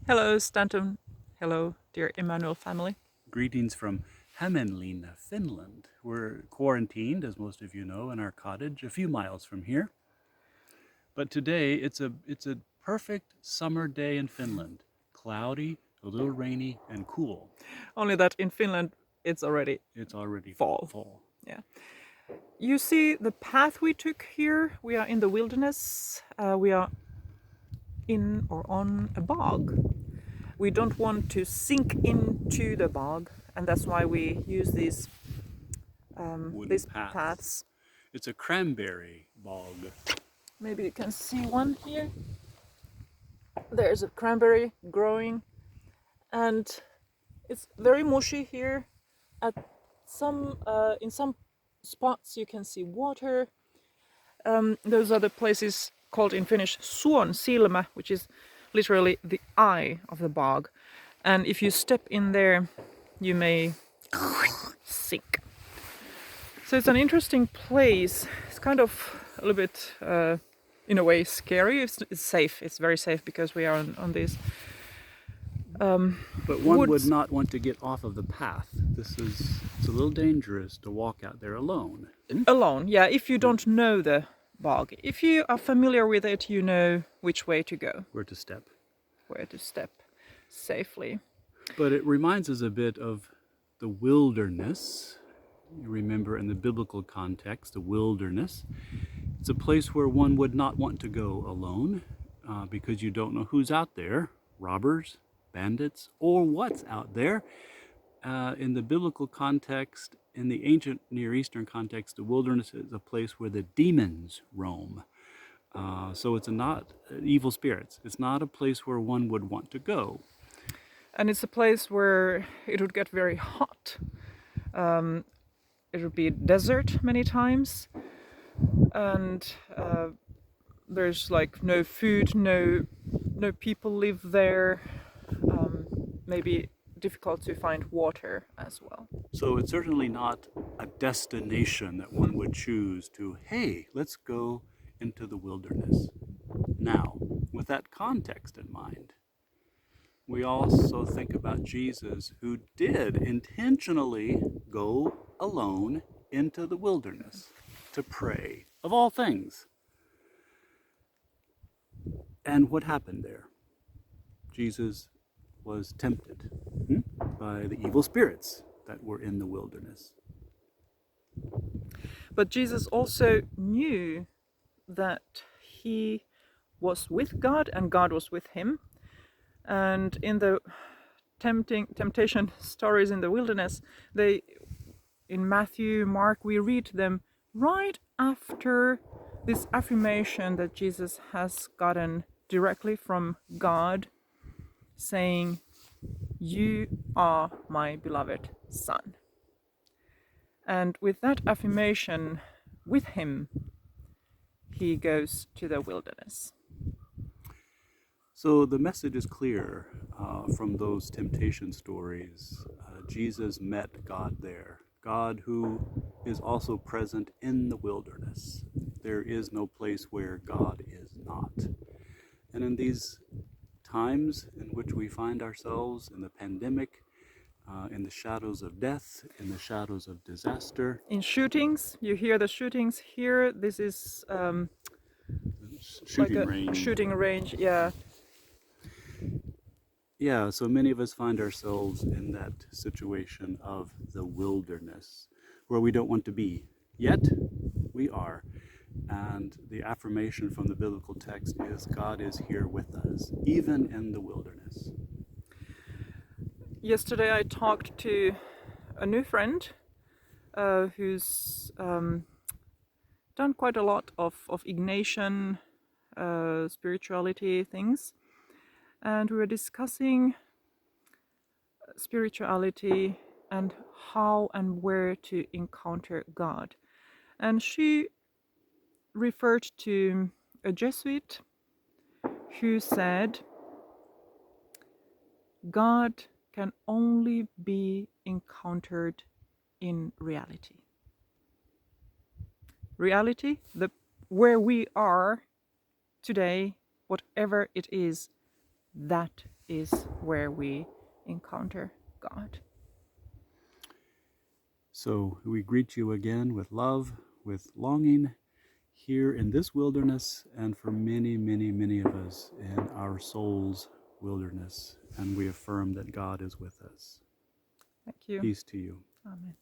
Hello, Stanton. Hello, dear Emmanuel family. Greetings from Hämeenlinna, Finland. We're quarantined, as most of you know, in our cottage a few miles from here. But today it's a perfect summer day in Finland. Cloudy, a little rainy, and cool. Only that in Finland it's already fall. Fall. Yeah. You see the path we took here. We are in the wilderness. We are in or on a bog. We don't want to sink into the bog, and that's why we use these paths. It's a cranberry bog. Maybe you can see one here. There's a cranberry growing, and it's very mushy here. At in some spots you can see water. Those are the places called in Finnish suon silmä, which is literally the eye of the bog. And if you step in there, you may sink. So it's an interesting place. It's kind of a little bit, in a way, scary. It's safe. It's very safe because we are on these. But one would not want to get off of the path. It's a little dangerous to walk out there alone. Alone, yeah, if you don't know the bog. If you are familiar with it, you know which way to go. Where to step safely. But it reminds us a bit of the wilderness. You remember in the biblical context, the wilderness. It's a place where one would not want to go alone because you don't know who's out there, robbers, bandits, or what's out there. In the biblical context, in the ancient Near Eastern context, the wilderness is a place where the demons roam. So it's not evil spirits. It's not a place where one would want to go. And it's a place where it would get very hot. It would be desert many times. And there's like no food, no people live there. Maybe difficult to find water as well. So it's certainly not a destination that one would choose to, hey, let's go into the wilderness. Now, with that context in mind, we also think about Jesus, who did intentionally go alone into the wilderness to pray, of all things. And what happened there? Jesus was tempted by the evil spirits that were in the wilderness. But Jesus also knew that he was with God and God was with him. And in the temptation stories in the wilderness, in Matthew, Mark, we read them right after this affirmation that Jesus has gotten directly from God, saying, "You are my beloved Son." And with that affirmation with him, he goes to the wilderness. So the message is clear from those temptation stories. Jesus met God there. God who is also present in the wilderness. There is no place where God is not. And in these times in which we find ourselves in the pandemic, in the shadows of death, in the shadows of disaster. In shootings, you hear the shootings here. This is shooting range, yeah. Yeah, so many of us find ourselves in that situation of the wilderness, where we don't want to be. Yet, we are. And the affirmation from the biblical text is God is here with us, even in the wilderness. Yesterday I talked to a new friend who's done quite a lot of Ignatian spirituality things. And we were discussing spirituality and how and where to encounter God. And she referred to a Jesuit who said, God can only be encountered in reality. Reality, where we are today, whatever it is, that is where we encounter God. So we greet you again with love, with longing here in this wilderness, and for many, many, many of us in our soul's wilderness. And we affirm that God is with us. Thank you. Peace to you. Amen.